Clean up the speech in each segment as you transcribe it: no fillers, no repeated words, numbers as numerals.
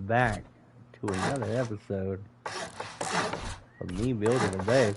back to another episode of me building a base.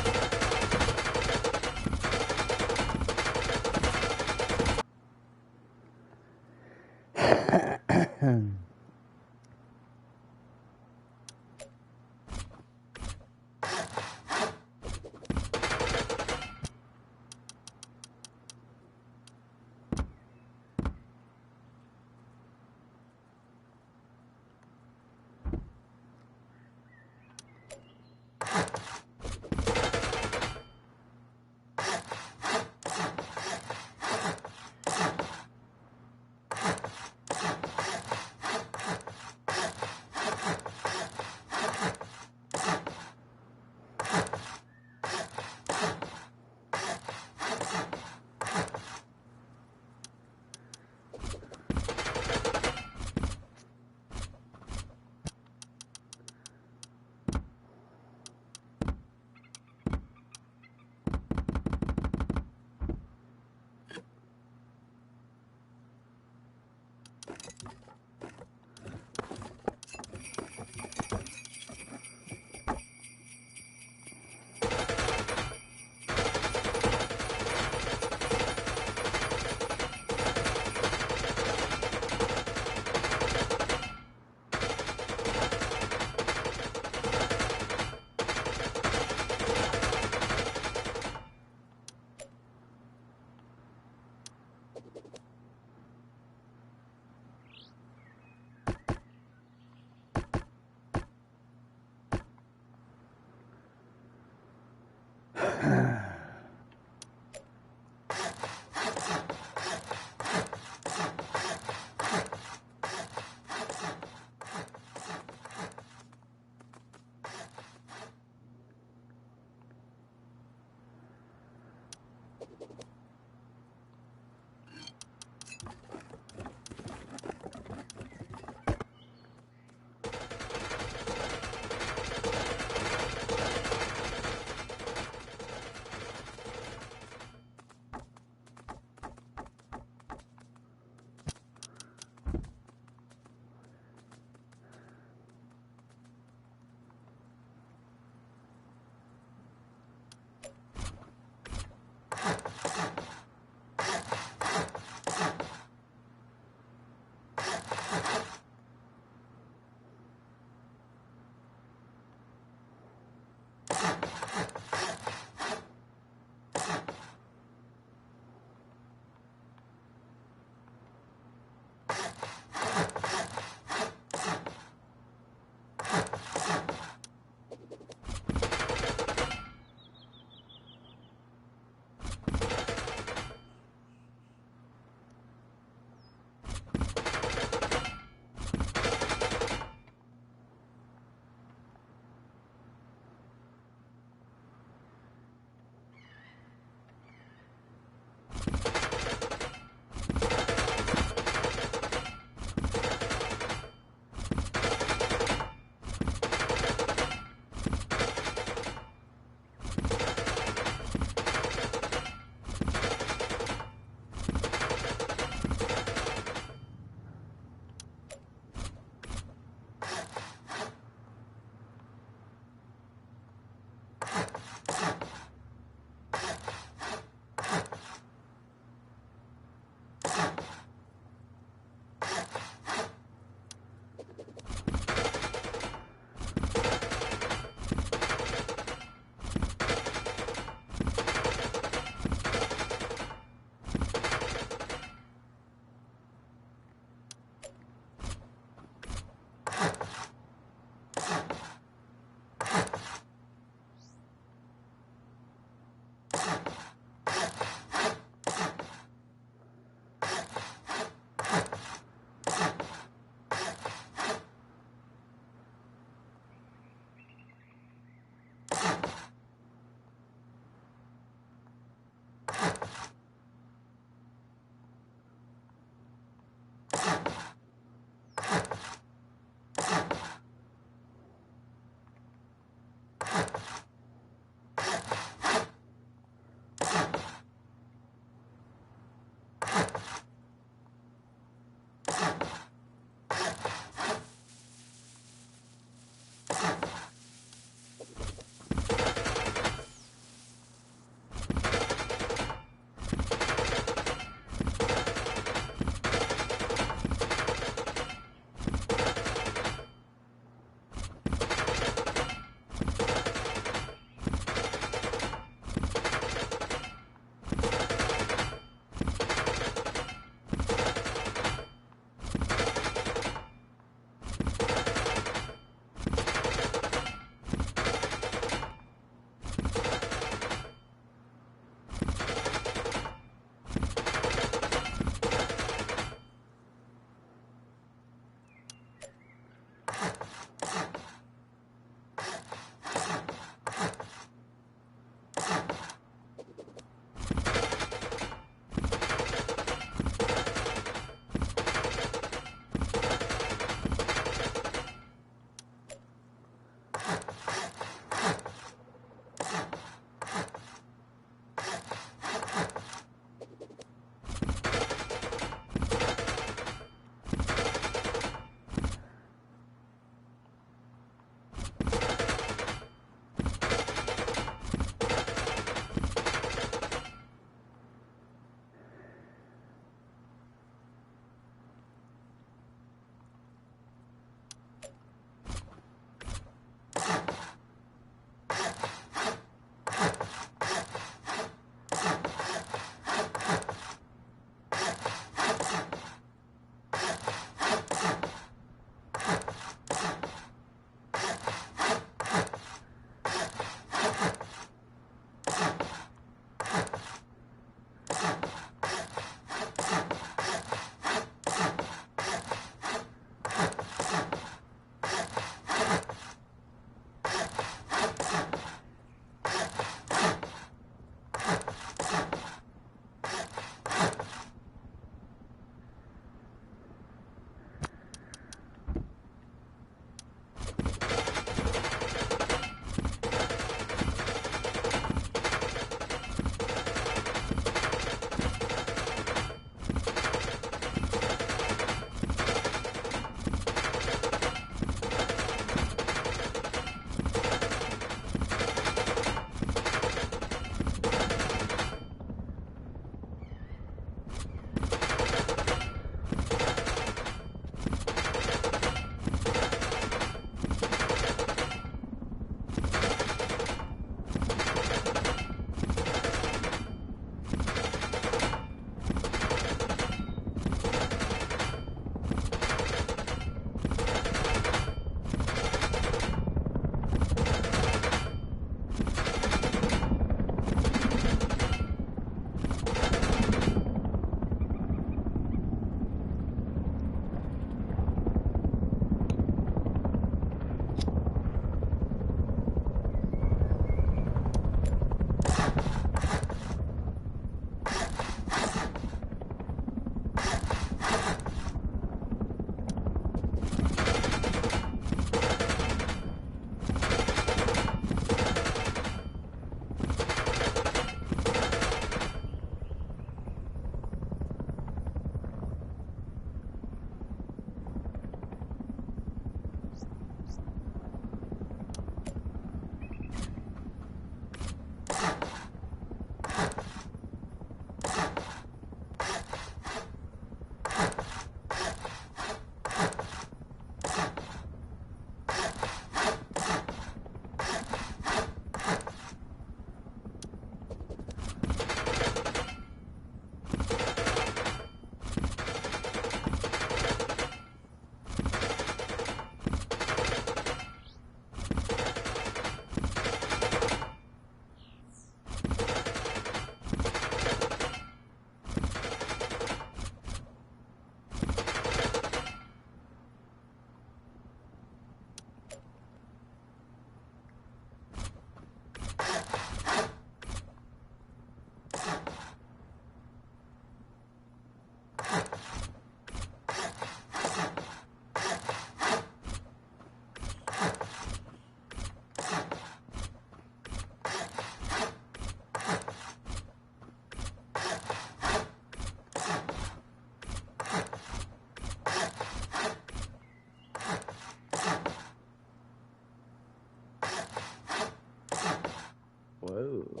Whoa.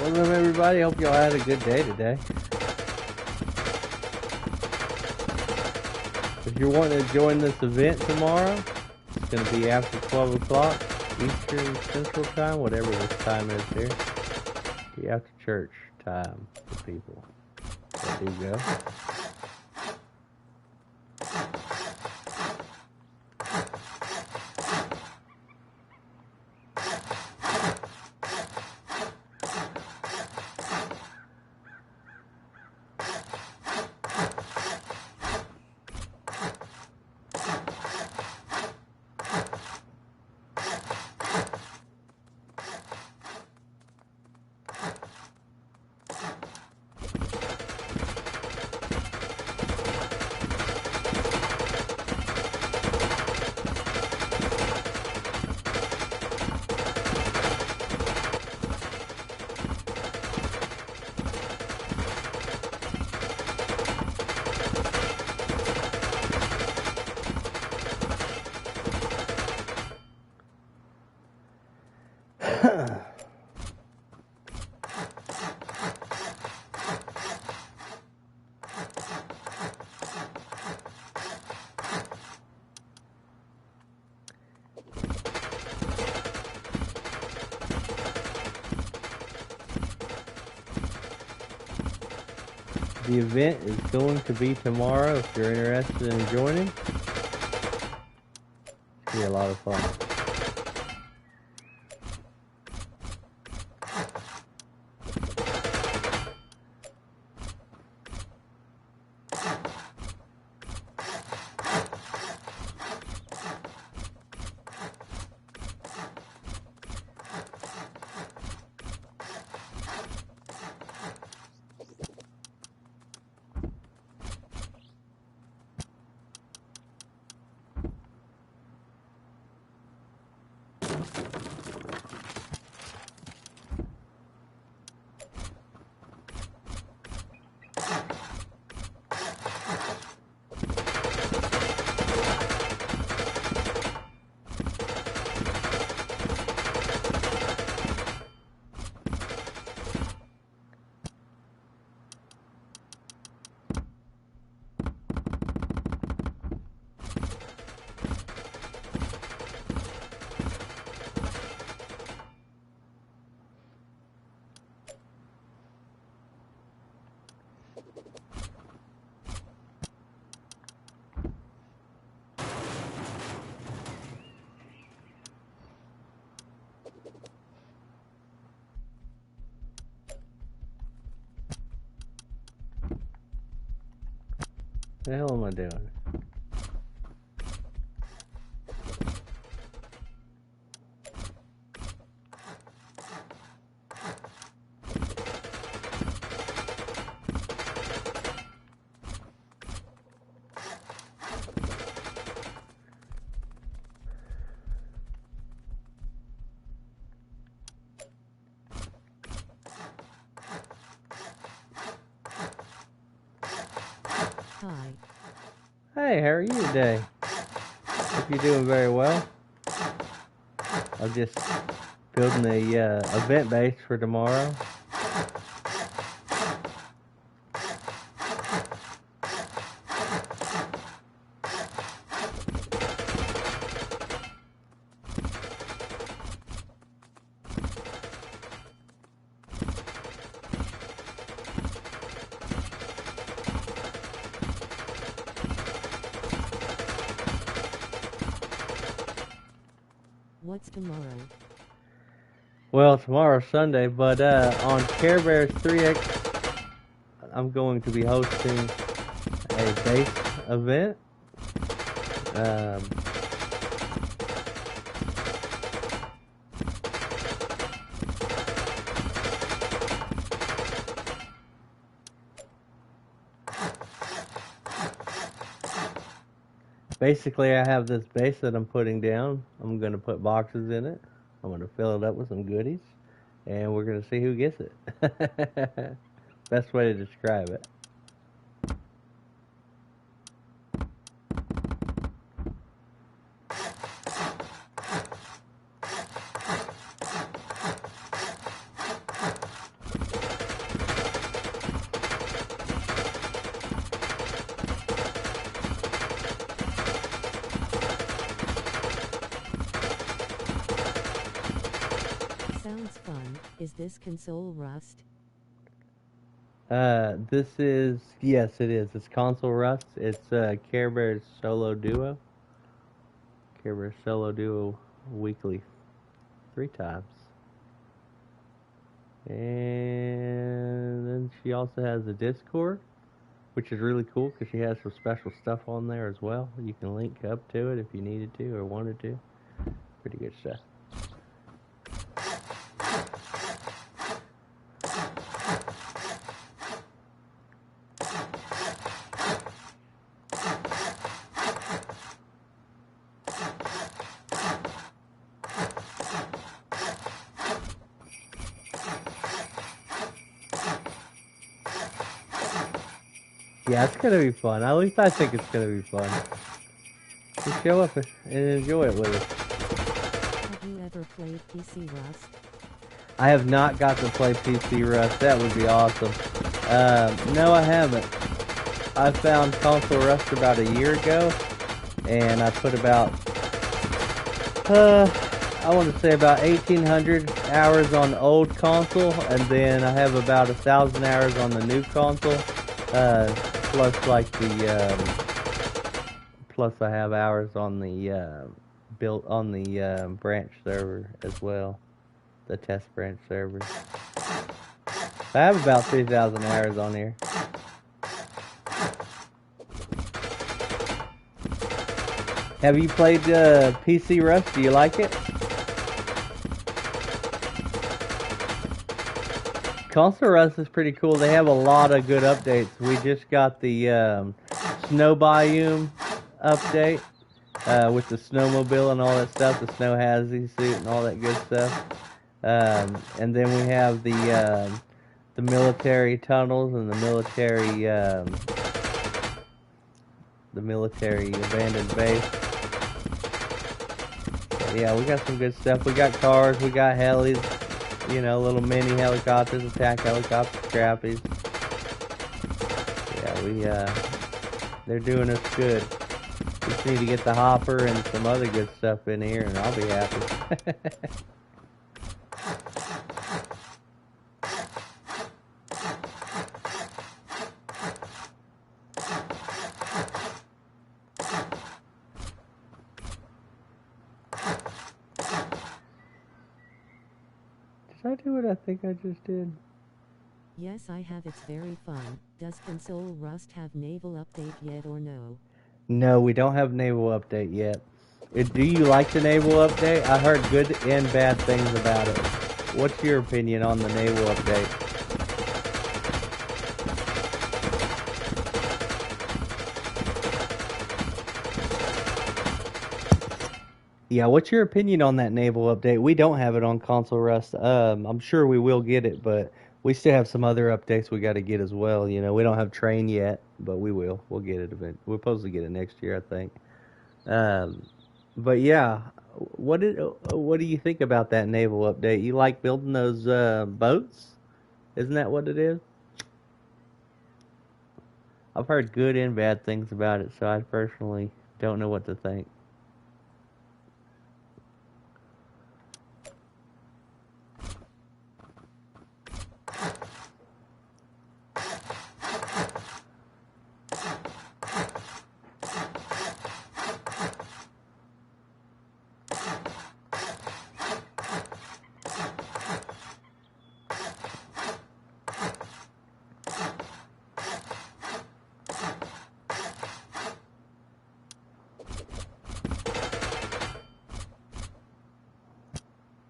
What's up, everybody? Hope y'all had a good day today. If you're wanting to join this event tomorrow, it's going to be after 12 o'clock Eastern Central Time, whatever this time is here. Be after church time for people that do go. The event is going to be tomorrow if you're interested in joining. It's going to be a lot of fun. What the hell am I doing? Hi. Hey, how are you today? Hope you're doing very well. I'm just building the event base for tomorrow. What's tomorrow? Well, tomorrow's Sunday, but on Care Bears 3X, I'm going to be hosting a base event. Basically, I have this base that I'm putting down. I'm going to put boxes in it. I'm going to fill it up with some goodies, and we're going to see who gets it. Best way to describe it. sounds fun. Is this console Rust? This is, yes, it is. It's Console Rust. It's Care Bears Solo Duo. Care Bears Solo Duo weekly, 3 times. And then she also has a Discord, which is really cool because she has some special stuff on there as well. You can link up to it if you needed to or wanted to. Pretty good stuff. Yeah, it's gonna be fun. At least I think it's gonna be fun. Just show up and enjoy it with us. Have you ever played PC Rust? I have not got to play PC Rust. That would be awesome. No, I haven't. I found Console Rust about a year ago, and I put about, I want to say about 1,800 hours on the old console, and then I have about 1,000 hours on the new console. Plus like plus I have hours on the built on the branch server as well, the test branch server. I have about 3,000 hours on here. Have you played PC Rust? Do you like it? Console Rust is pretty cool. They have a lot of good updates. We just got the Snow Biome update with the snowmobile and all that stuff, the Snow Hazy suit and all that good stuff. And then we have the military tunnels and the military abandoned base. So yeah, we got some good stuff. We got cars, we got helis, you know, little mini helicopters, attack helicopters, scrappies. Yeah, they're doing us good. Just need to get the hopper and some other good stuff in here, and I'll be happy. Did I do what I think I just did? Yes, I have. It's very fun. Does console Rust have naval update yet or no? No, we don't have naval update yet. Do you like the naval update? I heard good and bad things about it. What's your opinion on the naval update? Yeah, what's your opinion on that naval update? We don't have it on Console Rust. I'm sure we will get it, but we still have some other updates we got to get as well. You know, we don't have Train yet, but we will. We'll get it eventually. We're supposed to get it next year, I think. Um, but yeah, what do you think about that naval update? You like building those boats? Isn't that what it is? I've heard good and bad things about it, so I personally don't know what to think.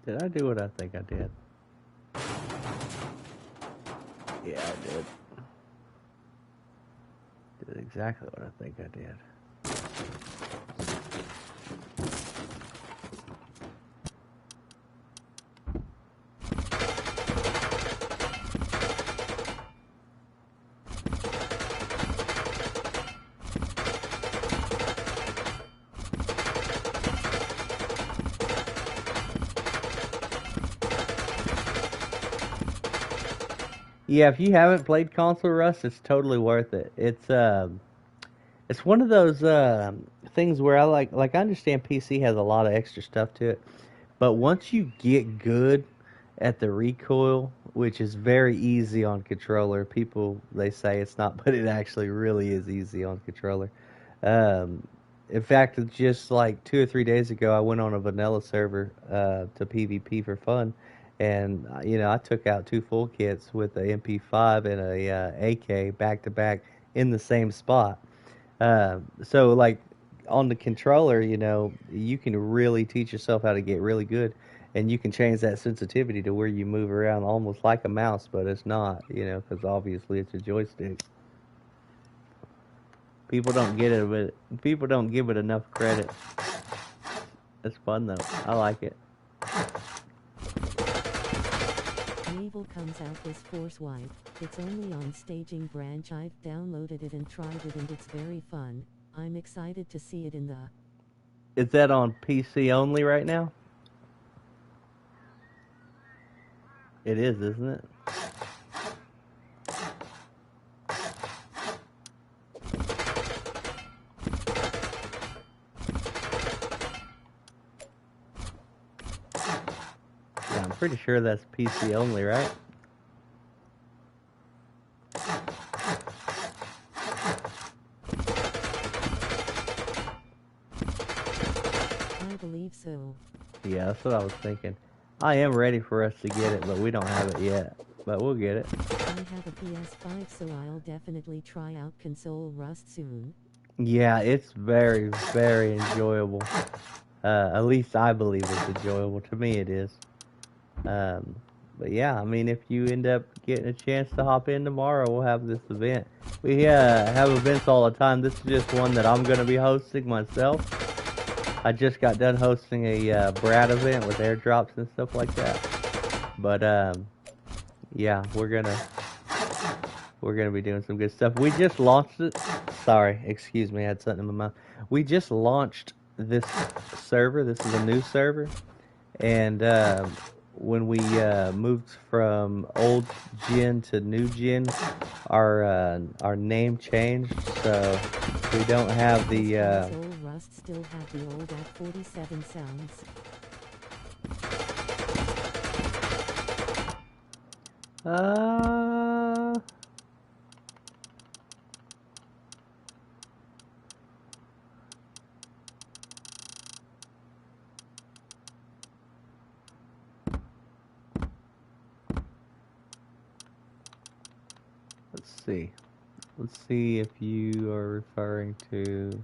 Did I do what I think I did? Yeah, I did. Did exactly what I think I did. Yeah, if you haven't played Console Rust, it's totally worth it. It's one of those things where I understand PC has a lot of extra stuff to it, but once you get good at the recoil, which is very easy on controller. People they say it's not, but it actually really is easy on controller. Um, in fact, just like 2 or 3 days ago, I went on a vanilla server to PvP for fun, and I took out two full kits with a MP5 and a AK back to back in the same spot. So like on the controller, you can really teach yourself how to get really good, and you can change that sensitivity to where you move around almost like a mouse, but it's not, because obviously it's a joystick. People don't get it, but people don't give it enough credit. It's fun though. I like it. Naval comes out this Force Wipe. It's only on Staging Branch. I've downloaded it and tried it and it's very fun. I'm excited to see it in the... Is that on PC only right now? It is, isn't it? Yeah, I'm pretty sure that's PC only, right? I believe so. Yeah, that's what I was thinking. I am ready for us to get it, but we don't have it yet. But we'll get it. I have a PS5, so I'll definitely try out Console Rust soon. Yeah, it's very, very enjoyable. At least I believe it's enjoyable. To me, it is. But yeah, I mean, if you end up getting a chance to hop in tomorrow, we'll have this event. We have events all the time. This is just one that I'm going to be hosting myself. I just got done hosting a Brad event with airdrops and stuff like that. But yeah, we're gonna be doing some good stuff. We just launched it. Sorry, excuse me, I had something in my mouth. We just launched this server. This is a new server, and when we moved from old gen to new gen, our name changed, so we don't have the. Console Rust still have the old F47 sounds. Let's see. Let's see if you are referring to.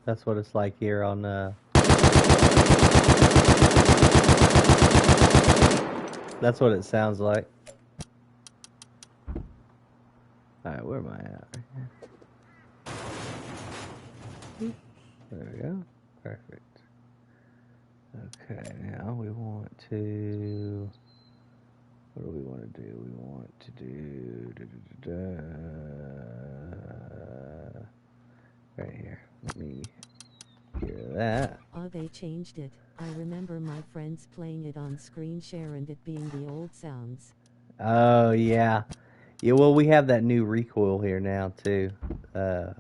That's what it's like here on that's what it sounds like. Alright, where am I at? Right here. There we go. Perfect. Okay, now we want to. What do we want to do? We want to do. Right here. Let me hear that. Oh, they changed it. I remember my friends playing it on screen share and it being the old sounds. Oh, yeah. Yeah, well, we have that new recoil here now, too. I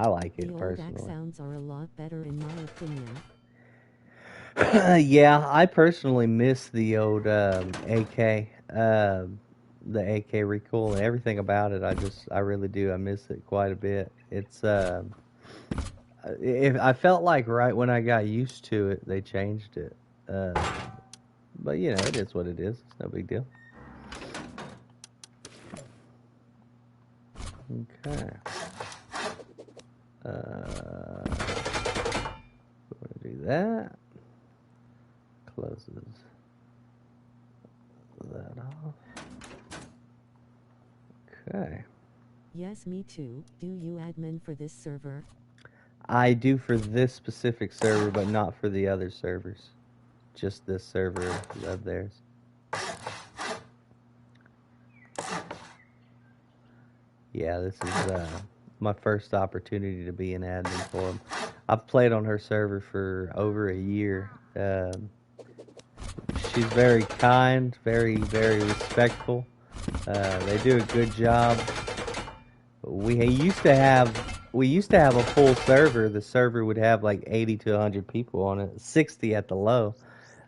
like it, personally. The old sounds are a lot better in my opinion. Yeah, I personally miss the old AK. The AK recoil and everything about it. I really do. I miss it quite a bit. It's if I felt like right when I got used to it, they changed it. But it is what it is. It's no big deal. Okay. We're gonna do that. Closes that off. Okay. Yes, me too. Do you admin for this server? I do for this specific server, but not for the other servers. Just this server of theirs. Yeah, this is my first opportunity to be an admin for them. I've played on her server for over a year. She's very kind, very respectful. They do a good job. We used to have a full server. The server would have like 80 to 100 people on it, 60 at the low.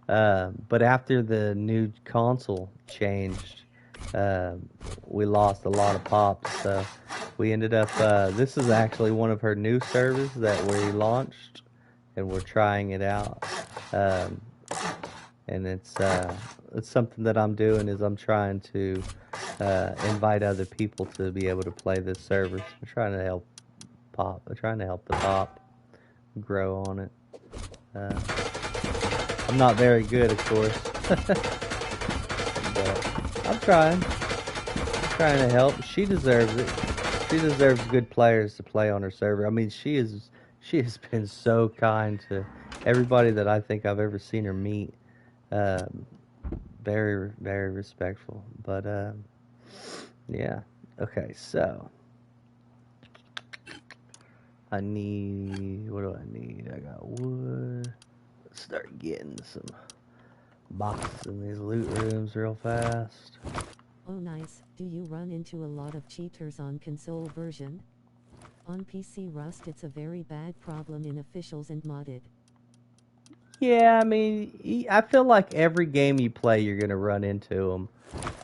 But after the new console changed, uh, we lost a lot of pops. So we ended up. This is actually one of her new servers that we launched, and we're trying it out. Um, and it's something that I'm doing is I'm trying to invite other people to be able to play this server. I'm trying to help pop. I'm trying to help the pop grow on it. Uh, I'm not very good, of course, but I'm trying. I'm trying to help. She deserves it. She deserves good players to play on her server. I mean, she has been so kind to everybody that I think I've ever seen her meet. Um, very respectful. But yeah. Okay, so I need. What do I need? I got wood. Let's start getting some boxes in these loot rooms real fast. Oh nice, do you run into a lot of cheaters on console version? On PC Rust it's a very bad problem in officials and modded. Yeah, I mean, I feel like every game you play, you're gonna run into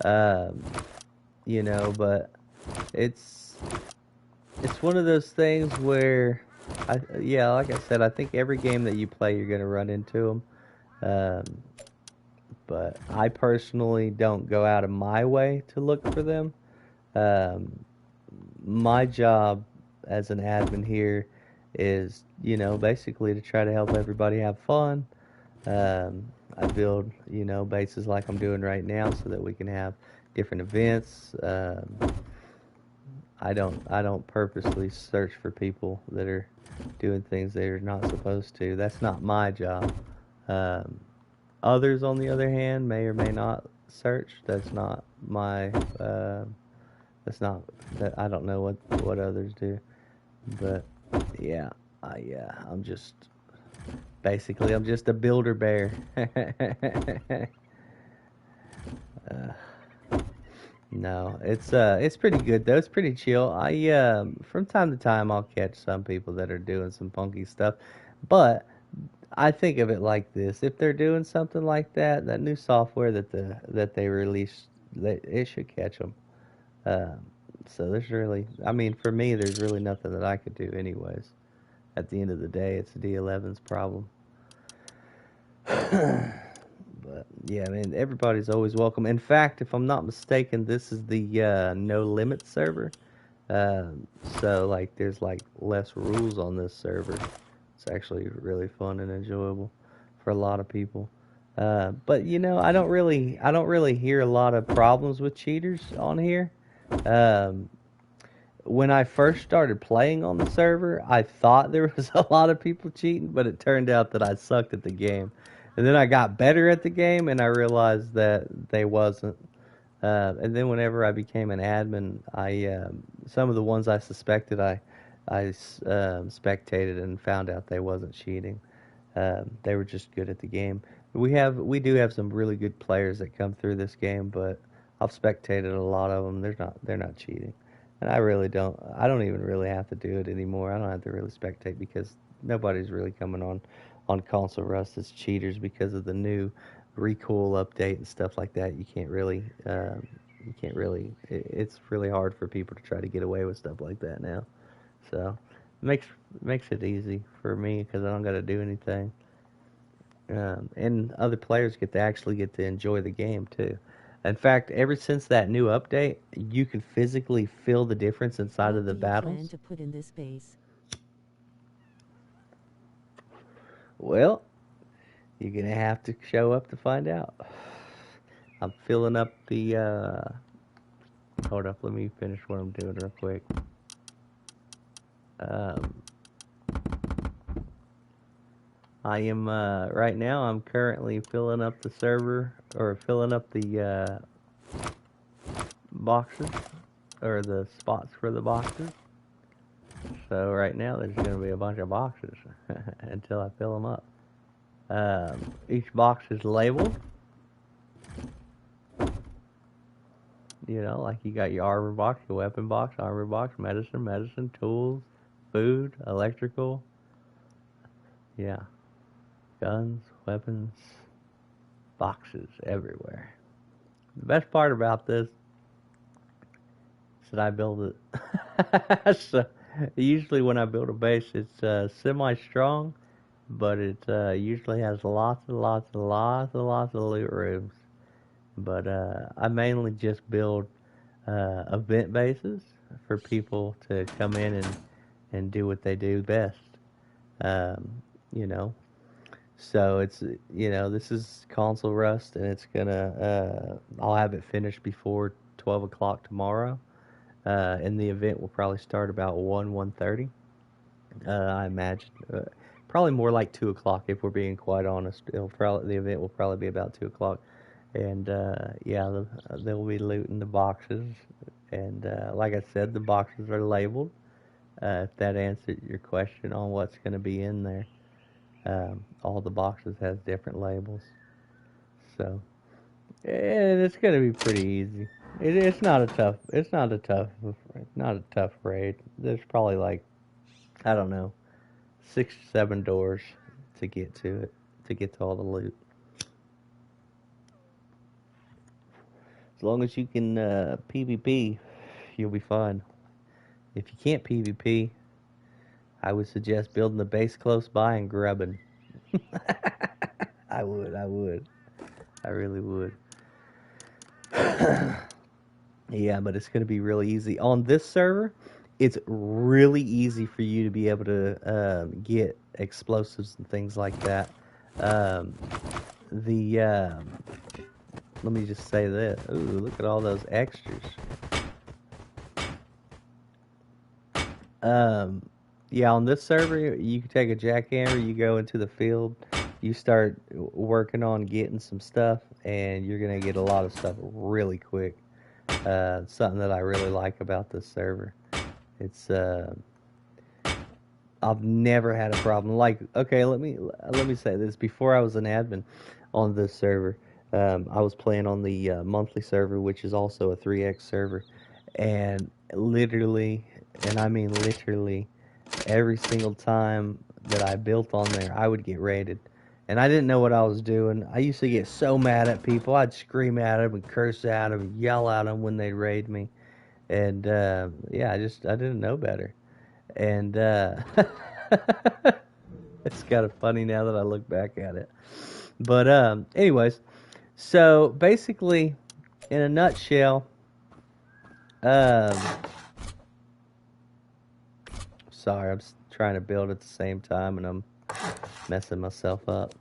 them. You know, but it's it's one of those things where, yeah, like I said, I think every game that you play, you're gonna run into them. But I personally don't go out of my way to look for them. Um, my job as an admin here is, you know, basically to try to help everybody have fun. I build, you know, bases like I'm doing right now so that we can have different events. I don't purposely search for people that are doing things they're not supposed to. That's not my job. Um, Others, on the other hand, may or may not search. That's not my. That's not. That I don't know what others do, but yeah, I'm just basically I'm just a builder bear. uh, no, it's pretty good though. It's pretty chill. From time to time I'll catch some people that are doing some funky stuff, but I think of it like this: if they're doing something like that, that new software that they released, it should catch them. Um, so there's really, I mean, for me, there's really nothing that I could do, anyways. At the end of the day, it's D11's problem. But yeah, I mean, everybody's always welcome. In fact, if I'm not mistaken, this is the no limit server. Um, so like, there's like less rules on this server. It's actually really fun and enjoyable for a lot of people. But you know, I don't really hear a lot of problems with cheaters on here. Um, when I first started playing on the server, I thought there was a lot of people cheating, but it turned out that I sucked at the game. And then I got better at the game, and I realized that they wasn't. And then whenever I became an admin, some of the ones I suspected, I spectated and found out they wasn't cheating. They were just good at the game. We do have some really good players that come through this game, but I've spectated a lot of them. They're not cheating, and I don't even really have to do it anymore. I don't have to really spectate because nobody's really coming on console Rust as cheaters because of the new recoil update and stuff like that. You can't really. It's really hard for people to try to get away with stuff like that now. So makes it easy for me because I don't got to do anything. And other players get to enjoy the game too. In fact, ever since that new update, you can physically feel the difference inside of the What do you plan battles. to put in this base? Well, you're gonna have to show up to find out. I'm filling up the. Hold up, let me finish what I'm doing real quick. Um, I am right now. I'm currently filling up the server or filling up the boxes or the spots for the boxes. So right now there's going to be a bunch of boxes until I fill them up. Each box is labeled. You know, like you got your armor box, your weapon box, armor box, medicine, tools, food, electrical. Yeah. Guns, weapons, boxes everywhere. The best part about this is that I build it. So usually when I build a base, it's semi-strong, but it usually has lots of loot rooms. But I mainly just build event bases for people to come in and do what they do best. You know, so it's, this is console rust, and it's gonna I'll have it finished before 12 o'clock tomorrow. And the event will probably start about 1:30. I imagine. Probably more like 2 o'clock if we're being quite honest. The event will probably be about 2 o'clock. And yeah, they'll be looting the boxes. And like I said, the boxes are labeled. If that answered your question on what's going to be in there. All the boxes has different labels. So, and it's going to be pretty easy. It's not a tough raid. There's probably like, I don't know, 6 or 7 doors to get to it, to get to all the loot. As long as you can PvP, you'll be fine. If you can't PvP, I would suggest building the base close by and grubbing. I would. I really would. Yeah, but it's going to be really easy. On this server, it's really easy for you to be able to get explosives and things like that. Let me just say this. Ooh, look at all those extras. Yeah, on this server, you can take a jackhammer, you go into the field, you start working on getting some stuff, and you're going to get a lot of stuff really quick. Something that I really like about this server. It's I've never had a problem. Like, okay, let me say this. Before I was an admin on this server, I was playing on the monthly server, which is also a 3x server, and literally, and I mean literally, every single time that I built on there, I would get raided. And I didn't know what I was doing. I used to get so mad at people. I'd scream at them and curse at them and yell at them when they'd raid me. And yeah, I didn't know better. And it's kind of funny now that I look back at it. But anyways, so basically, in a nutshell, sorry, I'm trying to build at the same time, and I'm messing myself up.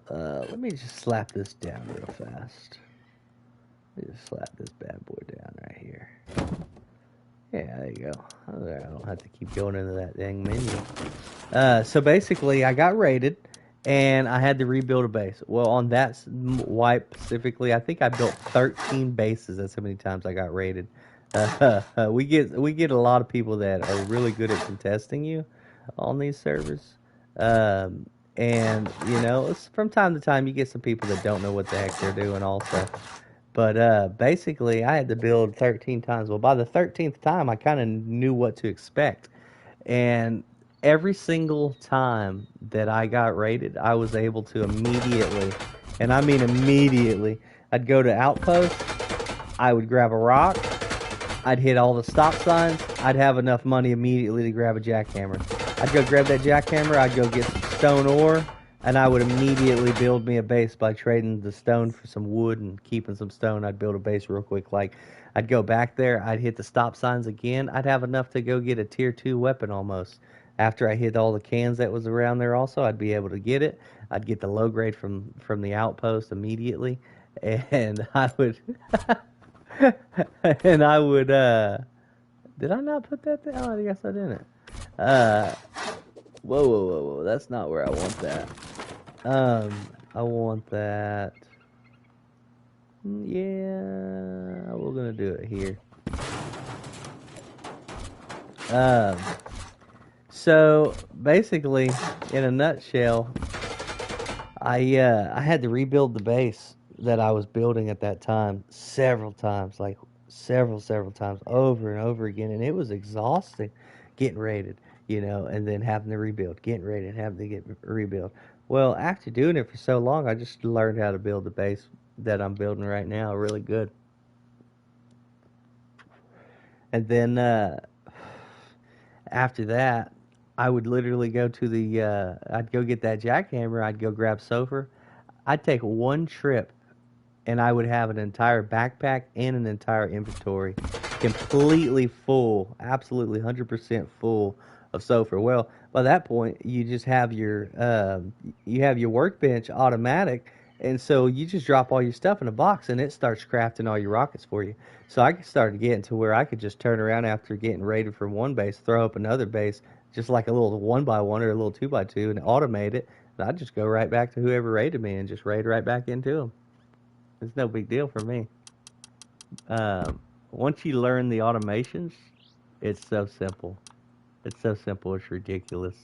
Let me just slap this down real fast. Let me just slap this bad boy down right here. Yeah, there you go. I don't have to keep going into that dang menu. So basically, I got raided, and I had to rebuild a base. Well, on that wipe specifically, I think I built 13 bases. That's how many times I got raided. We get a lot of people that are really good at contesting you on these servers. And, from time to time, you get some people that don't know what the heck they're doing also. But basically, I had to build 13 times. Well, by the 13th time, I kind of knew what to expect. And every single time that I got raided, I was able to immediately, and I mean immediately, I'd go to Outpost, I would grab a rock, I'd hit all the stop signs, I'd have enough money immediately to grab a jackhammer. I'd go grab that jackhammer, I'd go get some stone ore, and I would immediately build me a base by trading the stone for some wood and keeping some stone. I'd build a base real quick. Like, I'd go back there, I'd hit the stop signs again, I'd have enough to go get a tier 2 weapon almost. After I hit all the cans that was around there also, I'd be able to get it. I'd get the low grade from the outpost immediately, and I would... and I would, did I not put that there? Oh, I guess I didn't. Whoa, that's not where I want that. I want that, yeah, we're gonna do it here. So basically, in a nutshell, I had to rebuild the base that I was building at that time several times, like several times over and over again, and it was exhausting getting raided, and then having to rebuild, getting raided, having to get rebuild. Well, after doing it for so long, I just learned how to build the base that I'm building right now really good. And then after that, I would literally go to I'd go get that jackhammer, I'd go grab Sofer. I'd take one trip and I would have an entire backpack and an entire inventory completely full, absolutely 100% full of Sofer. Well, by that point, you have your workbench automatic, and so you just drop all your stuff in a box, and it starts crafting all your rockets for you. So I started getting to where I could just turn around after getting raided from one base, throw up another base, just like a little one by one or a little two by two, and automate it. And I'd just go right back to whoever raided me and just raid right back into them. It's no big deal for me. Once you learn the automations, it's so simple. It's so simple. It's ridiculous.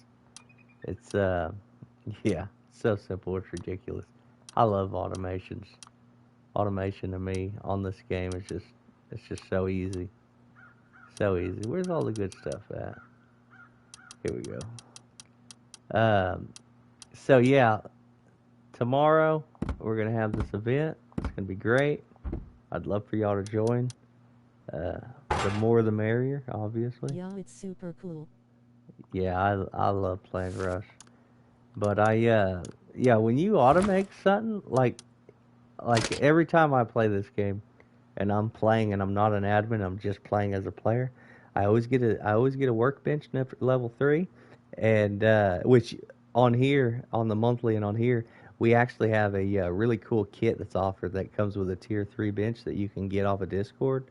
It's yeah, so simple. It's ridiculous. I love automations. Automation to me on this game is just so easy, so easy. Where's all the good stuff at? Here we go. So yeah, tomorrow we're gonna have this event. It's gonna be great. I'd love for y'all to join. Uh, the more the merrier, obviously. Yeah, it's super cool. Yeah, I love playing Rush. But yeah, when you automate something like every time I play this game and I'm playing and I'm not an admin, I'm just playing as a player. I always get a workbench level 3, and which on here on the monthly and on here we actually have a really cool kit that's offered that comes with a tier 3 bench that you can get off of Discord.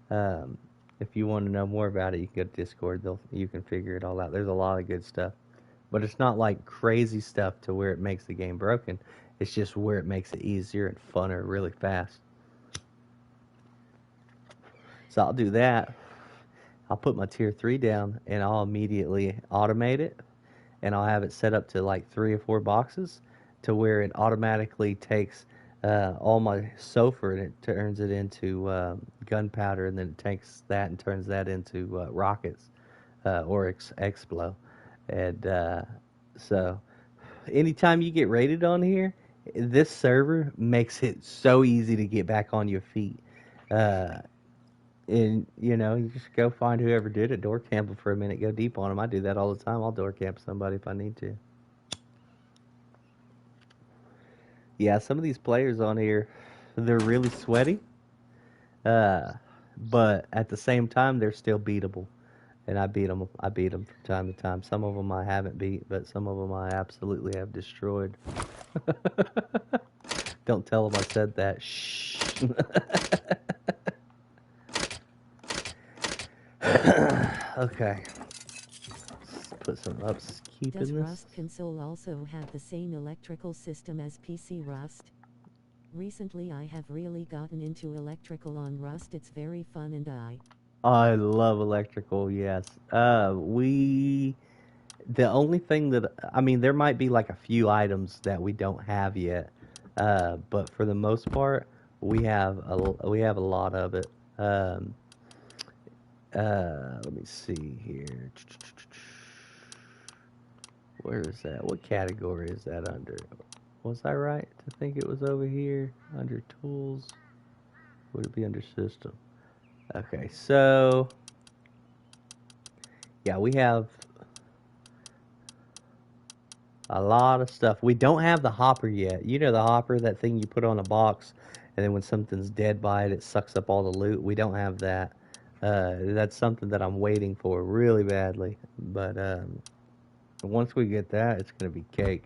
Um, if you want to know more about it, you can go to Discord. You can figure it all out. There's a lot of good stuff, but it's not like crazy stuff to where it makes the game broken. It's just where it makes it easier and funner really fast. So I'll do that. I'll put my tier 3 down and I'll immediately automate it, and I'll have it set up to like 3 or 4 boxes to where it automatically takes all my sulfur and it turns it into gunpowder, and then it takes that and turns that into rockets or explo. And so anytime you get rated on here, this server makes it so easy to get back on your feet. Uh, and you just go find whoever did it, door camp them for a minute, go deep on them. I do that all the time. I'll door camp somebody if I need to. Yeah, some of these players on here, they're really sweaty, uh, but at the same time, they're still beatable. And I beat them. I beat them from time to time. Some of them I haven't beat, but some of them I absolutely have destroyed. Don't tell them I said that. Shh. Okay. Let's put some upkeep Does in this. Rust console also have the same electrical system as PC Rust? Recently I have really gotten into electrical on Rust. It's very fun and I love electrical, yes. The only thing that, I mean, there might be like a few items that we don't have yet, but for the most part, we have a lot of it. Let me see here. Where is that? What category is that under? Was I right to think it was over here under tools? Would it be under system? Okay, so yeah, we have a lot of stuff. We don't have the hopper yet. You know the hopper, that thing you put on a box, and then when something's dead by it, it sucks up all the loot. We don't have that. That's something that I'm waiting for really badly. But once we get that, it's gonna be cake.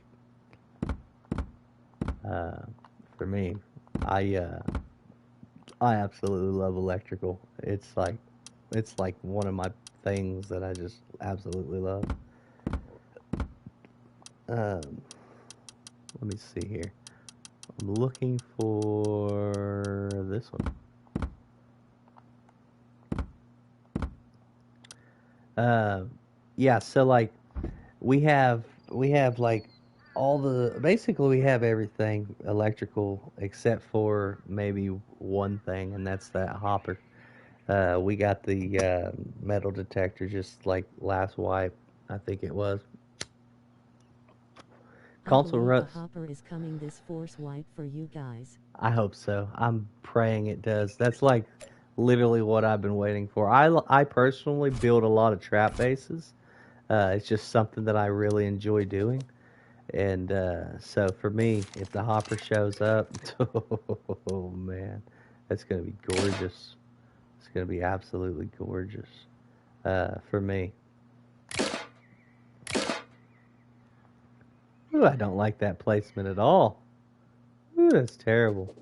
For me, I absolutely love electrical. It's like one of my things that I just absolutely love. Let me see here. I'm looking for this one. Yeah, so like we have like all the basically we have everything electrical except for maybe one thing, and that's that hopper. We got the metal detector just like last wipe, I think it was. I Console believe a Rust. hopper is coming this force wipe for you guys. I hope so. I'm praying it does. That's like literally what I've been waiting for. I personally build a lot of trap bases. It's just something that I really enjoy doing. And so for me, if the hopper shows up, oh man, that's gonna be gorgeous. It's gonna be absolutely gorgeous for me. Ooh, I don't like that placement at all. Ooh, that's terrible.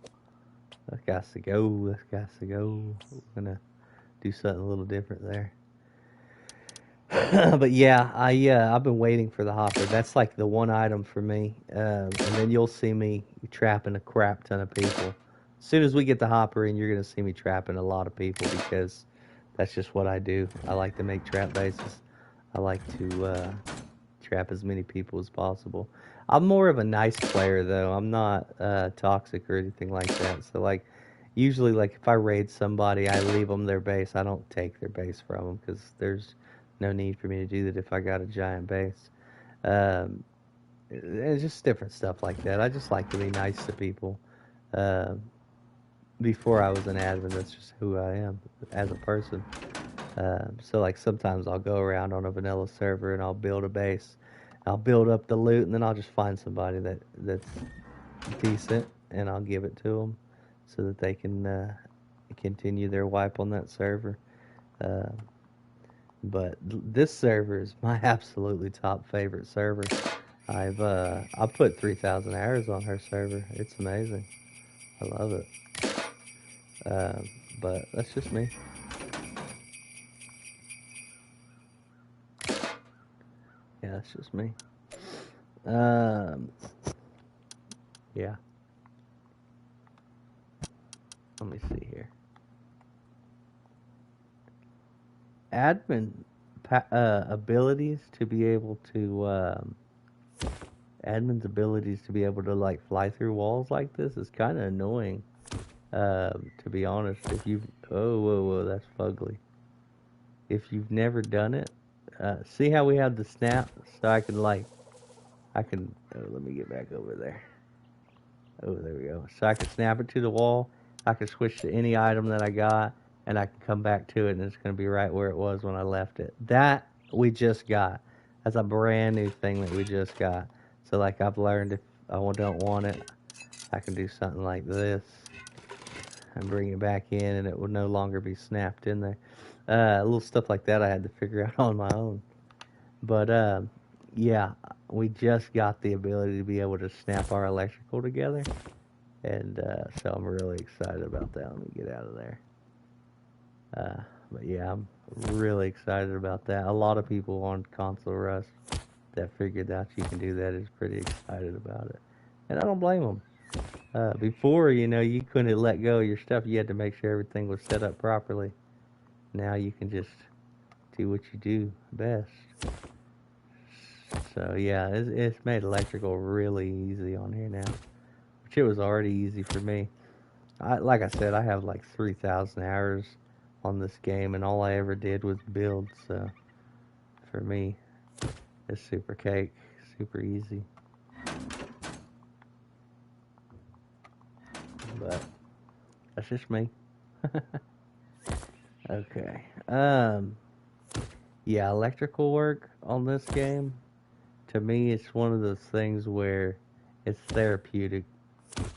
That got to go. That got to go. We're gonna do something a little different there. But yeah, I've been waiting for the hopper. That's like the one item for me. And then you'll see me trapping a crap ton of people. As soon as we get the hopper in, you're gonna see me trapping a lot of people because that's just what I do. I like to make trap bases. I like to trap as many people as possible. I'm more of a nice player though. I'm not toxic or anything like that. So like usually like if I raid somebody, I leave them their base. I don't take their base from them because there's no need for me to do that if I got a giant base. Um, it's just different stuff like that. I just like to be nice to people. Um, Before I was an admin, that's just who I am as a person. So like sometimes I'll go around on a vanilla server and I'll build a base. I'll build up the loot and then I'll just find somebody that's decent and I'll give it to them so that they can continue their wipe on that server. Uh, but this server is my absolutely top favorite server. I've put 3,000 hours on her server. It's amazing. I love it. Uh, but that's just me. Yeah, that's just me. Um, yeah. Let me see here. Admin abilities to be able to admin's abilities to be able to like fly through walls like this is kind of annoying. To be honest, if you've whoa, that's fugly. If you've never done it, see how we have the snap, so I can like I can. Oh, let me get back over there. Oh, there we go. So I can snap it to the wall. I can switch to any item that I got, and I can come back to it, and it's going to be right where it was when I left it. That we just got. That's a brand new thing that we just got. So like I've learned if I don't want it, I can do something like this and bring it back in, and it will no longer be snapped in there. Little stuff like that I had to figure out on my own. But yeah, we just got the ability to be able to snap our electrical together, and so I'm really excited about that. Let me get out of there. But yeah, I'm really excited about that. A lot of people on Console Rust that figured out you can do that is pretty excited about it, and I don't blame them. Before, you couldn't let go of your stuff. You had to make sure everything was set up properly. Now you can just do what you do best. So yeah, it's made electrical really easy on here now, which it was already easy for me. Like I said, I have like 3,000 hours on this game, and all I ever did was build. So for me, it's super cake, super easy. But that's just me. Okay. Yeah, electrical work on this game, to me, it's one of those things where it's therapeutic.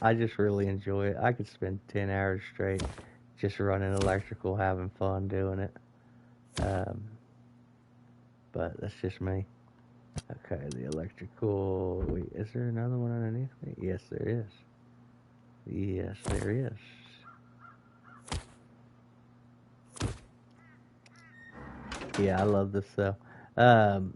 I just really enjoy it. I could spend 10 hours straight just running electrical, having fun doing it. Um, but that's just me. Okay, the electrical. Wait, is there another one underneath me? Yes, there is. Yes, there is. Yeah, I love this though. Um,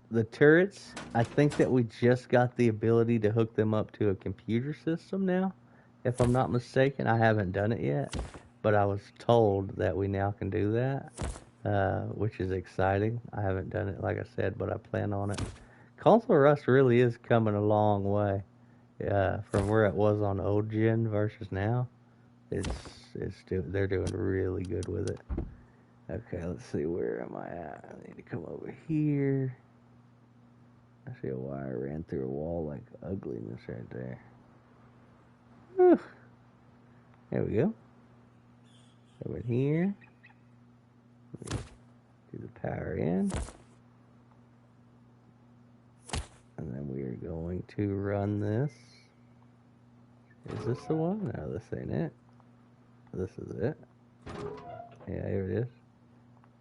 the turrets, I think that we just got the ability to hook them up to a computer system now. If I'm not mistaken, I haven't done it yet, but I was told that we now can do that. which is exciting. I haven't done it, like I said, but I plan on it. Console Rust really is coming a long way from where it was on old gen versus now. They're doing really good with it. Okay, let's see, where am I at? I need to come over here. I see a wire ran through a wall like ugliness right there. Whew. There we go. Over here. Do the power in. And then we are going to run this. Is this the one? No, this ain't it. This is it. Yeah, here it is.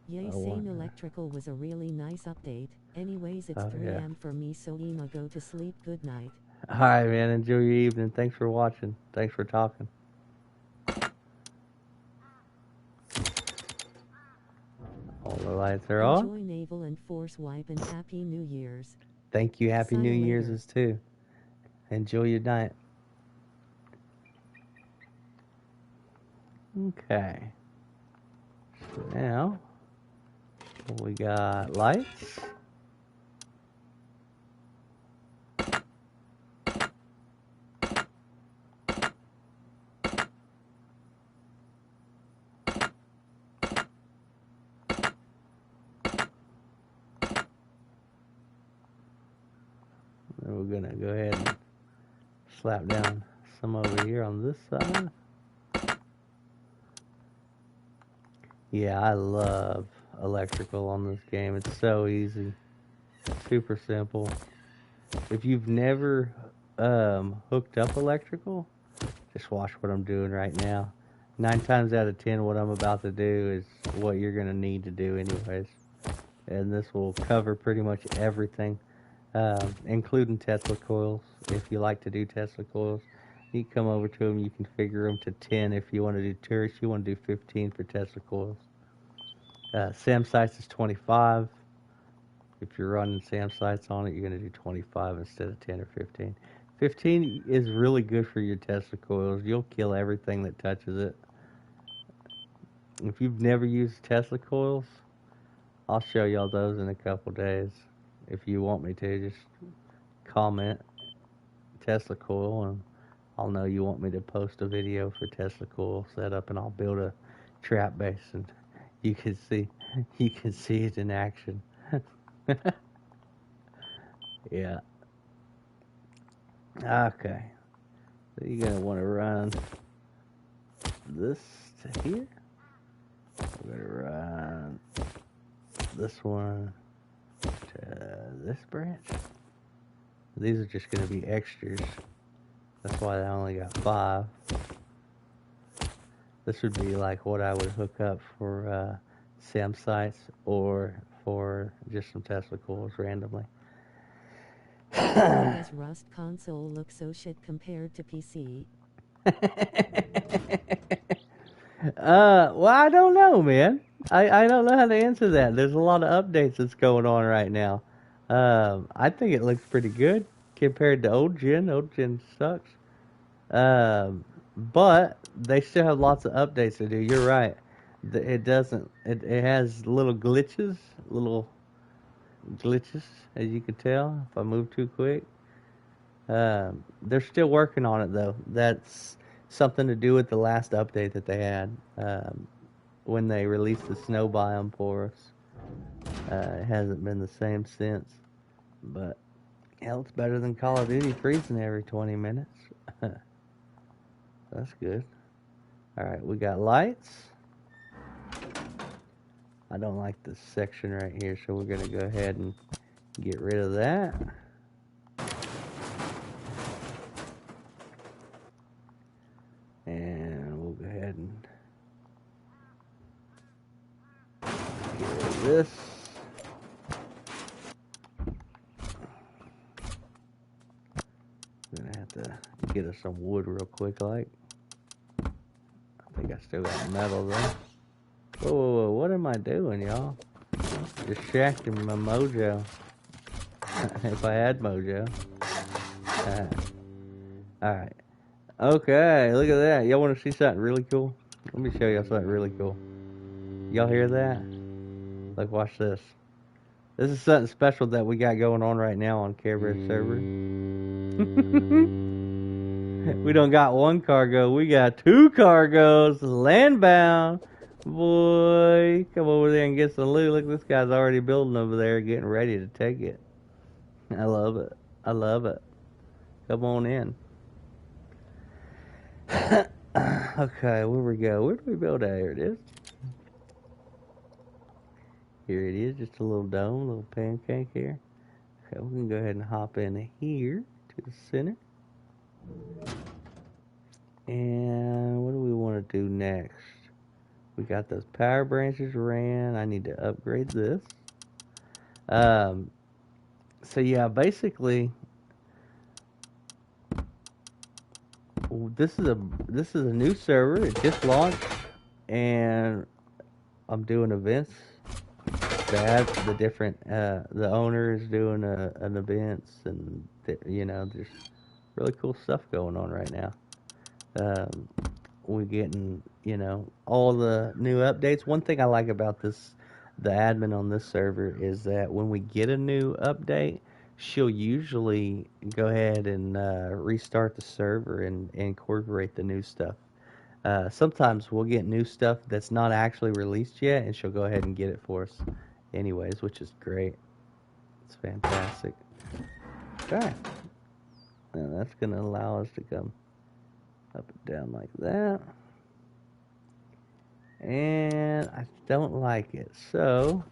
Yay, Sane Electrical was a really nice update. Anyways, it's 3 a.m. for me, so I'ma go to sleep. Good night. Alright, man. Enjoy your evening. Thanks for watching. Thanks for talking. All the lights are on. Enjoy Naval and Force Wipe and Happy New Year's. Thank you. Happy New Year's too. Enjoy your night. Okay. So now we got lights. And we're gonna go ahead and slap down some over here on this side. Yeah, I love electrical on this game. It's so easy. Super simple. If you've never hooked up electrical, just watch what I'm doing right now. 9 times out of 10, what I'm about to do is what you're going to need to do anyways. And this will cover pretty much everything, including Tesla coils. If you like to do Tesla coils, you can come over to them. You can configure them to 10 if you want to do tourists. You want to do 15 for Tesla coils. SAM sites is 25. If you're running SAM sites on it, you're going to do 25 instead of 10 or 15. 15 is really good for your Tesla coils. You'll kill everything that touches it. If you've never used Tesla coils, I'll show y'all those in a couple days. If you want me to, just comment Tesla coil and I'll know you want me to post a video for Tesla coil setup, and I'll build a trap base and you can see it in action. Yeah. Okay. So you're gonna want to run this to here. We're gonna run this one to this branch. These are just gonna be extras. That's why I only got 5. This would be like what I would hook up for SAM sites or for just some Tesla coils randomly. Why does Rust console look so shit compared to PC? Well, I don't know, man. I don't know how to answer that. There's a lot of updates that's going on right now. I think it looks pretty good compared to old gen. Old gen sucks. But they still have lots of updates to do. You're right. It doesn't. It has little glitches, as you can tell. If I move too quick, they're still working on it though. That's something to do with the last update that they had when they released the snow biome for us. It hasn't been the same since. But hell, it's better than Call of Duty freezing every 20 minutes. That's good. Alright, we got lights. I don't like this section right here, so we're going to go ahead and get rid of that. And we'll go ahead and get rid of this. I'm going to have to get us some wood real quick, like. I think I still got metal there. Whoa, whoa, whoa, what am I doing, y'all? Distracting my mojo. If I had mojo. Alright. Okay, look at that. Y'all want to see something really cool? Let me show y'all something really cool. Y'all hear that? Look, watch this. This is something special that we got going on right now on Care Bear server. We don't got one cargo, we got 2 cargos landbound. Boy, come over there and get some loot. Look, this guy's already building over there, getting ready to take it. I love it. I love it. Come on in. Okay, where we go? Where do we build at? Here it is. Here it is, just a little dome, a little pancake here. Okay, we can go ahead and hop in here to the center. And what do we want to do next? We got those power branches ran. I need to upgrade this. So yeah, basically, this is a new server. It just launched, and I'm doing events. The different the owner is doing an events, and there's really cool stuff going on right now. We're getting all the new updates. One thing I like about the admin on this server is that when we get a new update, she'll usually go ahead and restart the server and incorporate the new stuff. Sometimes we'll get new stuff that's not actually released yet, and she'll go ahead and get it for us anyways, which is great. It's fantastic. Okay. Now that's going to allow us to come up and down like that. And I don't like it. So,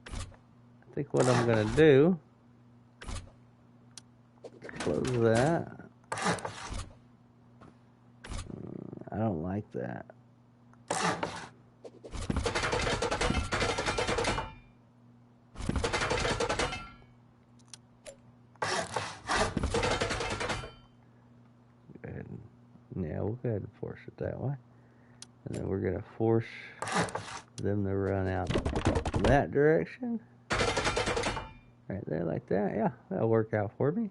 I think what I'm going to do, close that. I don't like that. Yeah, we'll go ahead and force it that way. And then we're going to force them to run out that direction. Right there, like that. Yeah, that'll work out for me,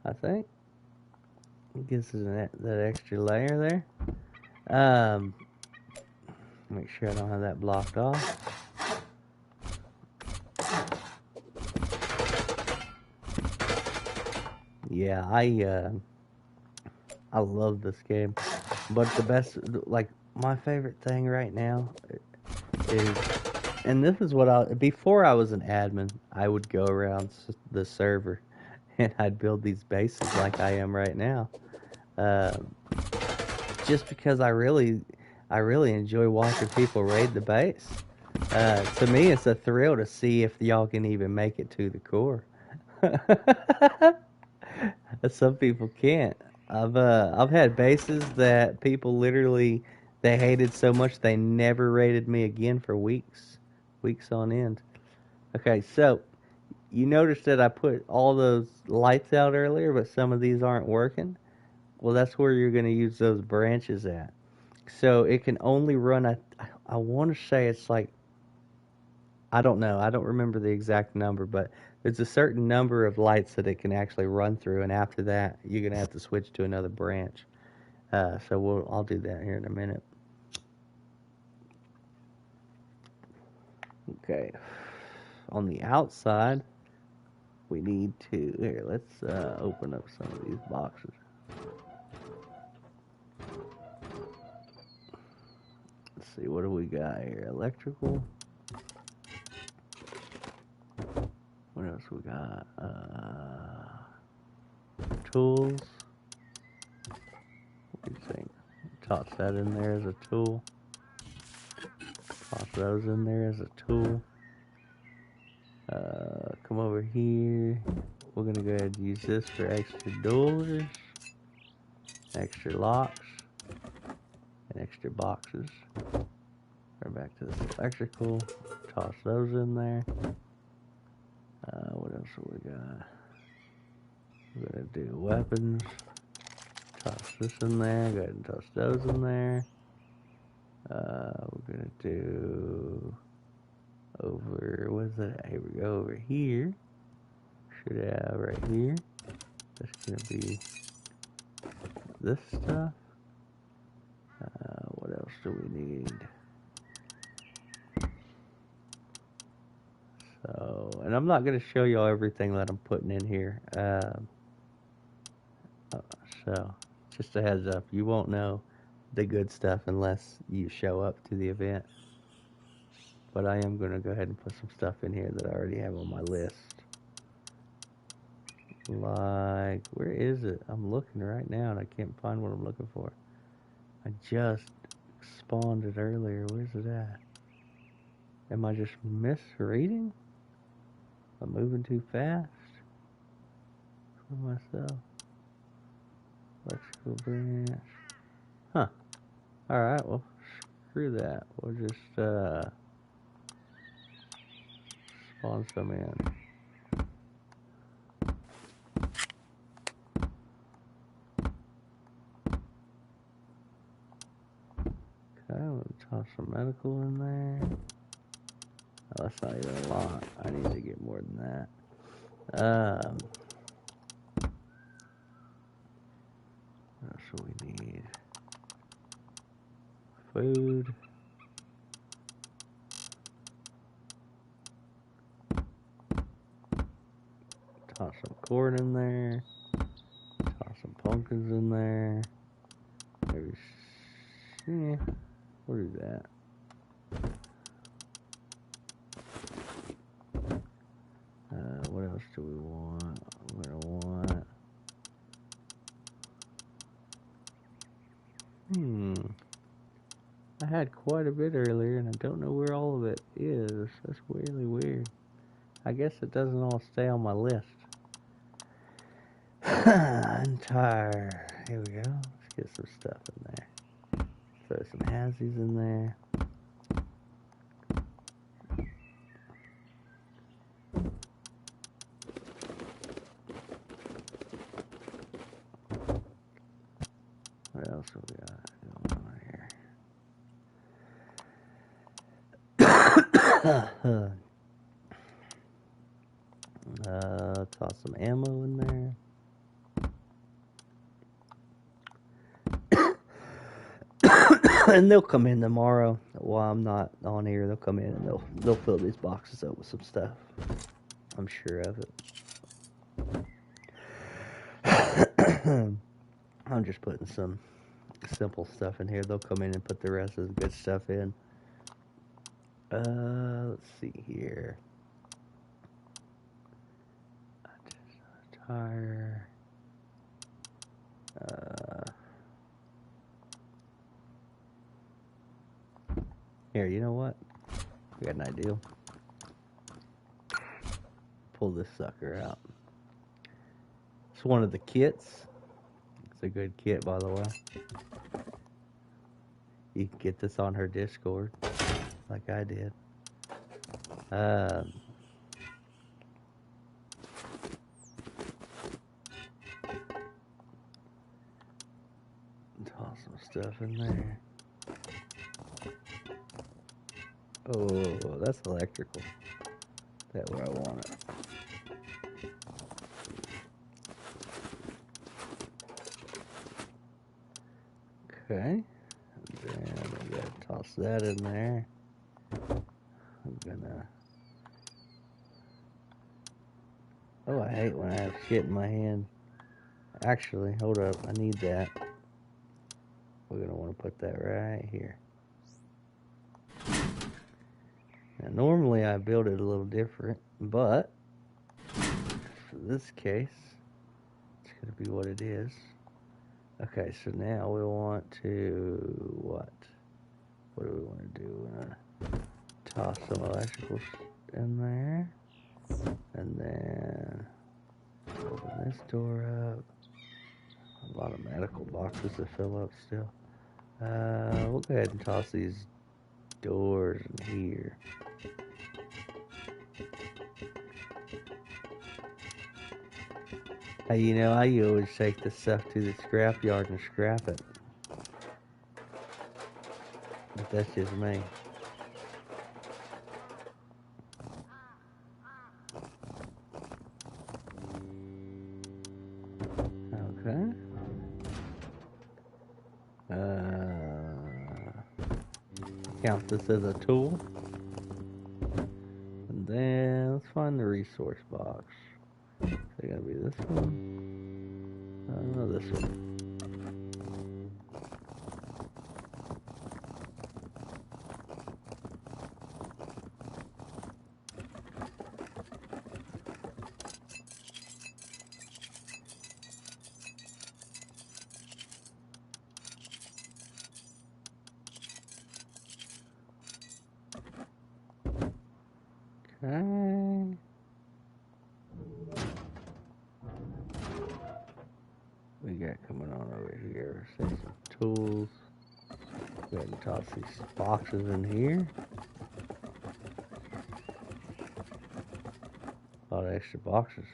I think. It gives us that extra layer there. Make sure I don't have that blocked off. Yeah, I love this game. But the best, like, my favorite thing right now is, and this is what before I was an admin, I would go around the server and I'd build these bases like I am right now. Just because I really enjoy watching people raid the base. To me, it's a thrill to see if y'all can even make it to the core. Some people can't. I've had bases that people literally they hated so much they never raided me again for weeks on end. Okay, so you noticed that I put all those lights out earlier, but some of these aren't working. Well, that's where you're going to use those branches at. So it can only run. I want to say it's like, I don't know. I don't remember the exact number, but there's a certain number of lights that it can actually run through, and after that, you're gonna have to switch to another branch. So I'll do that here in a minute. Okay. On the outside, we need to here. Let's open up some of these boxes. Let's see, what do we got here? Electrical. What else we got? Tools. What do you think? Toss that in there as a tool. Toss those in there as a tool. Come over here. We're gonna go ahead and use this for extra doors, extra locks, and extra boxes. We're back to this electrical. Toss those in there. What else have we got? We're gonna do weapons. Toss this in there. Go ahead and toss those in there. We're gonna do over. What's that? Here we go. Over here. Should have right here. That's gonna be this stuff. What else do we need? And I'm not going to show y'all everything that I'm putting in here. So, just a heads up, you won't know the good stuff unless you show up to the event. But I am going to go ahead and put some stuff in here that I already have on my list. Like, where is it? I'm looking right now and I can't find what I'm looking for. I just spawned it earlier. Where's it at? Am I just misreading? I'm moving too fast for myself. Electrical branch. Huh. Alright, well, screw that. We'll just spawn some in. Okay, we'll toss some medical in there. Oh, that's not even a lot. I need to get more than that. What else do we need? Food. Toss some corn in there. Toss some pumpkins in there. Maybe, yeah, we'll do that. What else do we want? We're gonna want. I had quite a bit earlier, and I don't know where all of it is. That's really weird. I guess it doesn't all stay on my list. Entire. Here we go. Let's get some stuff in there. Throw some hazies in there. What else have we got going on here? Toss some ammo in there. And they'll come in tomorrow while I'm not on here. They'll come in and they'll fill these boxes up with some stuff. I'm sure of it. I'm just putting some simple stuff in here. They'll come in and put the rest of the good stuff in. Let's see here. Tire. Here, you know what? We got an idea. Pull this sucker out. It's one of the kits. It's a good kit, by the way. You can get this on her Discord, like I did. Toss some stuff in there. Oh, that's electrical. That's where I want it. Okay. And then I gotta toss that in there. I'm gonna. Oh, I hate when I have shit in my hand. Actually, hold up. I need that. We're gonna want to put that right here. Now, normally I build it a little different, but for this case, it's gonna be what it is. Okay, so now we want to what? What do we want to do? We're gonna toss some electricals in there, and then open this door up. A lot of medical boxes to fill up still. We'll go ahead and toss these doors in here. Hey, you know, I always take the stuff to the scrap yard and scrap it. But that's just me. Okay. Count this as a tool. And then let's find the resource box. Is it gonna be this one? No, this one. Okay. We got coming on over here. Say some tools. Go ahead and toss these boxes in here. A lot of extra boxes.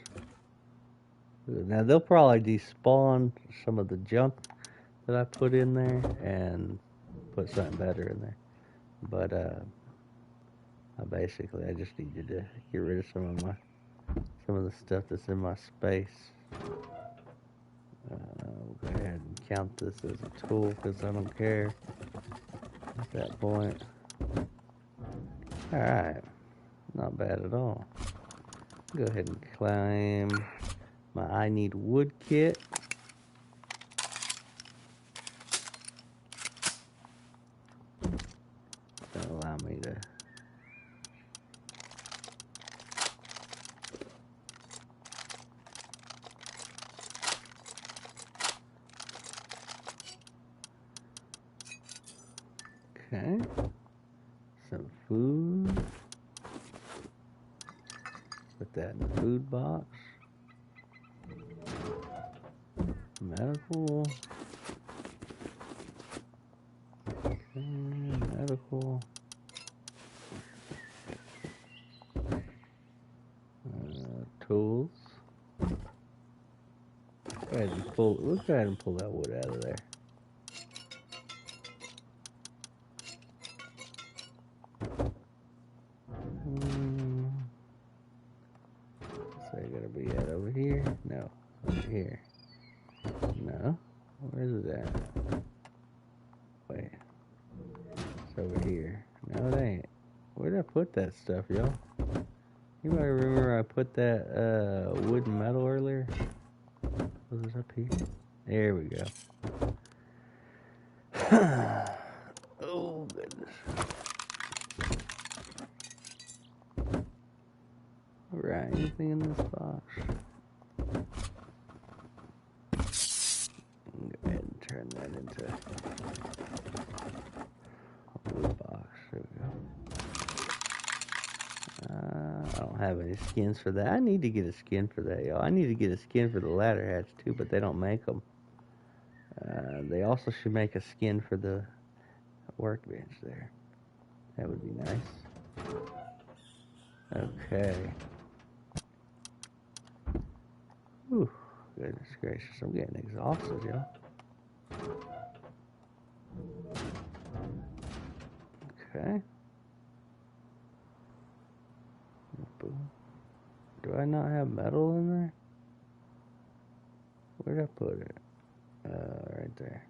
Now they'll probably despawn some of the junk that I put in there and put something better in there. But I just needed to get rid of some of the stuff that's in my space. We'll go ahead and count this as a tool because I don't care at that point. Alright, not bad at all. Go ahead and claim my I need wood kit. That'll allow me to okay. Some food. Put that in the food box. Medical. Okay, medical. Tools. Let's go ahead and pull that wood out of there. So you gotta be at over here? No, over here. No, where's it at? Wait, it's over here. No, it ain't. Where did I put that stuff, y'all? Anybody remember I put that wood and metal earlier? Was it up here? There we go. Oh, goodness. Alright, anything in this box? Go ahead and turn that into a wood box. There we go. I don't have any skins for that. I need to get a skin for that, y'all. I need to get a skin for the ladder hatch too, but they don't make them. They also should make a skin for the workbench there. That would be nice. Okay. Whew, goodness gracious, I'm getting exhausted, y'all. Okay. Boom. Do I not have metal in there? Where'd I put it? Right there.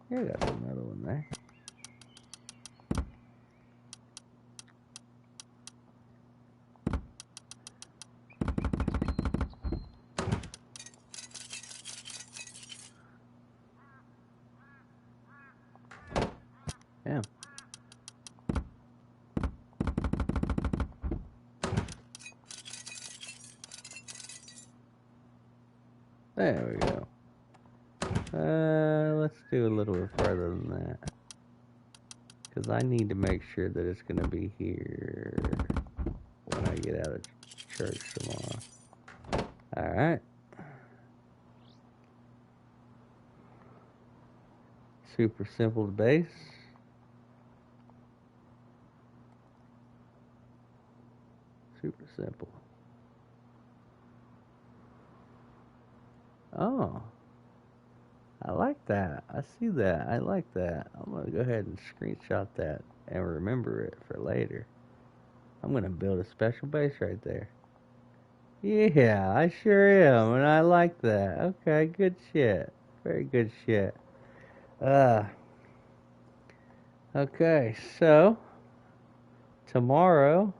Yeah, I got some metal in there. Yeah. There we go. Let's do a little bit further than that. Because I need to make sure that it's going to be here when I get out of church tomorrow. Alright. Super simple base. Super simple. Oh. I like that. I see that. I like that. I'm going to go ahead and screenshot that and remember it for later. I'm going to build a special base right there. Yeah, I sure am, and I like that. Okay, good shit. Very good shit. Okay, so tomorrow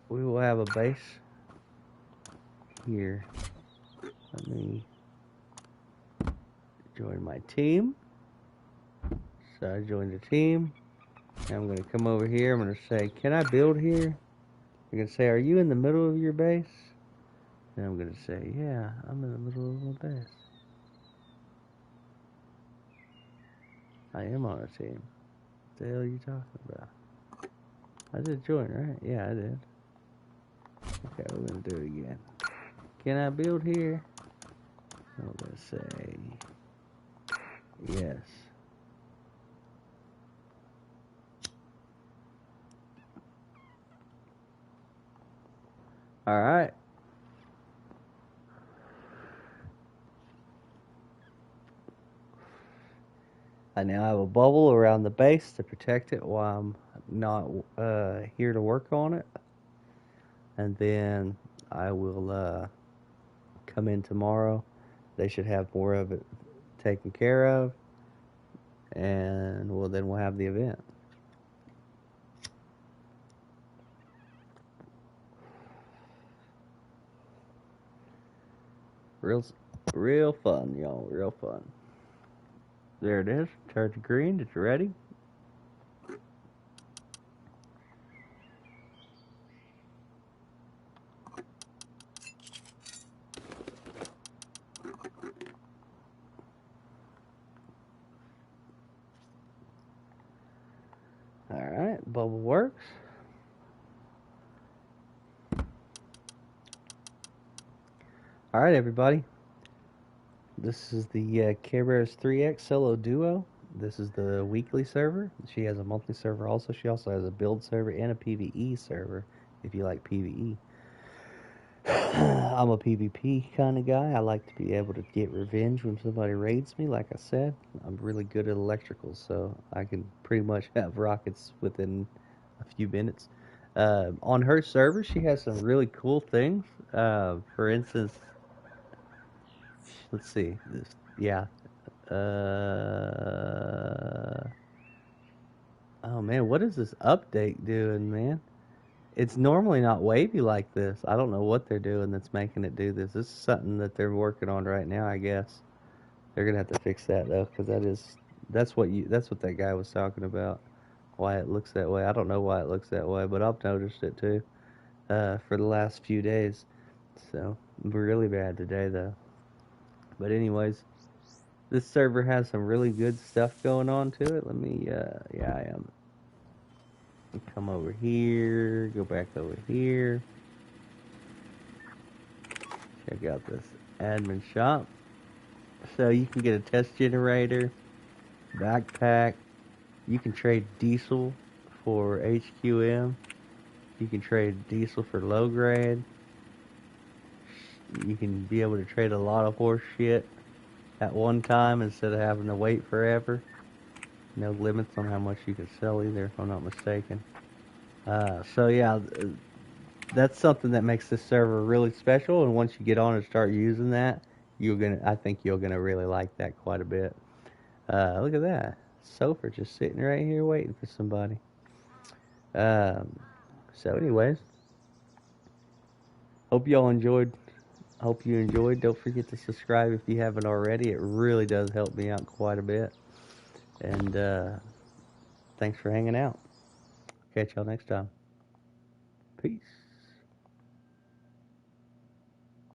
we will have a base here. Let me join my team. So I joined the team. And I'm going to come over here. I'm going to say, can I build here? I'm going to say, are you in the middle of your base? And I'm going to say, yeah, I'm in the middle of my base. I am on a team. What the hell are you talking about? I did join, right? Yeah, I did. Okay, we're going to do it again. Can I build here? I'm going to say, yes. All right. I now have a bubble around the base to protect it while I'm not here to work on it. And then I will come in tomorrow. They should have more of it taken care of. And then we'll have the event. Real fun, y'all. Real fun. There it is. Turn to green. It's ready. Alright, bubble works. Alright, everybody. This is the Care Bears 3X solo duo. This is the weekly server. She has a monthly server also. She also has a build server and a PvE server if you like PvE. I'm a PvP kind of guy. I like to be able to get revenge when somebody raids me. Like I said, I'm really good at electricals, so I can pretty much have rockets within a few minutes. On her server, she has some really cool things. For instance, let's see. Yeah. Oh man, what is this update doing, man? It's normally not wavy like this. I don't know what they're doing that's making it do this. This is something that they're working on right now, I guess. They're gonna have to fix that though, because that's what that guy was talking about. Why it looks that way. I don't know why it looks that way, but I've noticed it too. For the last few days. So really bad today though. But anyways, this server has some really good stuff going on to it. Let me yeah, I am. Come over here, go back over here. Check out this admin shop. So you can get a test generator, backpack. You can trade diesel for HQM. You can trade diesel for low grade. You can be able to trade a lot of horse shit at one time instead of having to wait forever. No limits on how much you can sell either, if I'm not mistaken. So yeah, that's something that makes this server really special. And once you get on and start using that, I think you're gonna really like that quite a bit. Look at that, Sofer just sitting right here waiting for somebody. So anyways, hope y'all enjoyed. Hope you enjoyed. Don't forget to subscribe if you haven't already. It really does help me out quite a bit. And thanks for hanging out. Catch y'all next time. Peace.